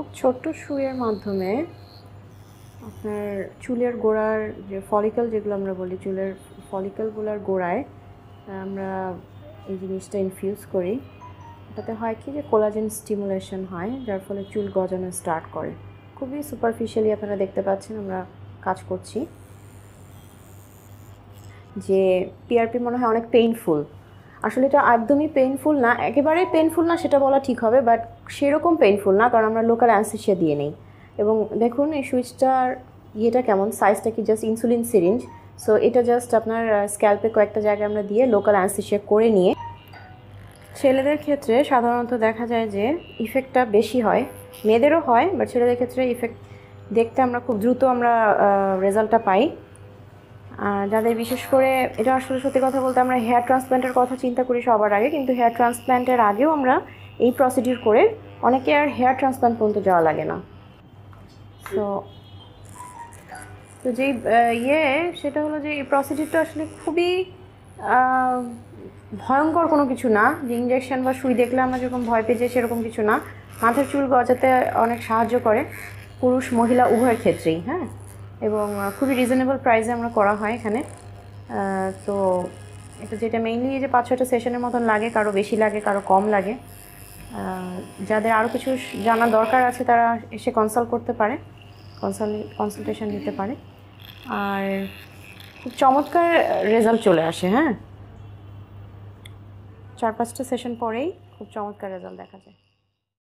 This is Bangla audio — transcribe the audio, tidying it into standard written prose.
খুব ছোট্ট সুইয়ের মাধ্যমে আপনার চুলের গোড়ার যে ফলিকল যেগুলো আমরা বলি, চুলের ফলিকলগুলোর গোড়ায় আমরা এই জিনিসটা ইনফিউজ করি। এটাতে হয় কি যে কোলাজেন স্টিমুলেশন হয়, যার ফলে চুল গজানো স্টার্ট করে। খুবই সুপারফিশিয়ালি আপনারা দেখতে পাচ্ছেন আমরা কাজ করছি। যে পিআরপি মনে হয় অনেক পেইনফুল, আসলে এটা একদমই পেইনফুল না, একেবারেই পেইনফুল না সেটা বলা ঠিক হবে, বাট সেরকম পেইনফুল না, কারণ আমরা লোকাল অ্যানেস্থেসিয়া দিয়ে নেই। এবং দেখুন এই সুইচটার ইয়েটা কেমন, সাইজটা কি জাস্ট ইনসুলিন সিরিঞ্জ। সো এটা জাস্ট আপনার স্ক্যাল্পে কয়েকটা জায়গায় আমরা দিয়ে লোকাল অ্যানেস্থেসিয়া করে নিয়ে, ছেলেদের ক্ষেত্রে সাধারণত দেখা যায় যে ইফেক্টটা বেশি হয়, মেয়েদেরও হয়, বাট ছেলেদের ক্ষেত্রে ইফেক্ট দেখতে আমরা খুব দ্রুত আমরা রেজাল্টটা পাই। যাদের বিশেষ করে, এটা আসলে সত্যি কথা বলতে আমরা হেয়ার ট্রান্সপ্ল্যান্টের কথা চিন্তা করি সবার আগে, কিন্তু হেয়ার ট্রান্সপ্ল্যান্টের আগেও আমরা এই প্রসিডিউর করে অনেকে আর হেয়ার ট্রান্সপ্ল্যান্ট পর্যন্ত যাওয়া লাগে না। তো যেই সেটা হলো যে এই প্রসিডিউরটা আসলে খুবই ভয়ঙ্কর কোনো কিছু না, যে ইঞ্জেকশন বা সুই দেখলে আমরা যেরকম ভয় পেয়ে যাই সেরকম কিছু না। মাথার চুল গজাতে অনেক সাহায্য করে পুরুষ মহিলা উভয়ের ক্ষেত্রেই, হ্যাঁ, এবং খুবই রিজনেবল প্রাইসে আমরা করা হয় এখানে। তো এটা যেটা মেইনলি যে 5-6টা সেশনের মতন লাগে, কারো বেশি লাগে কারো কম লাগে। যাদের আরও কিছু জানা দরকার আছে তারা এসে কনসাল্ট করতে পারে, কনসালটেশন নিতে পারে, আর খুব চমৎকার রেজাল্ট চলে আসে। হ্যাঁ, 4-5টা সেশন পরেই খুব চমৎকার রেজাল্ট দেখা যায়।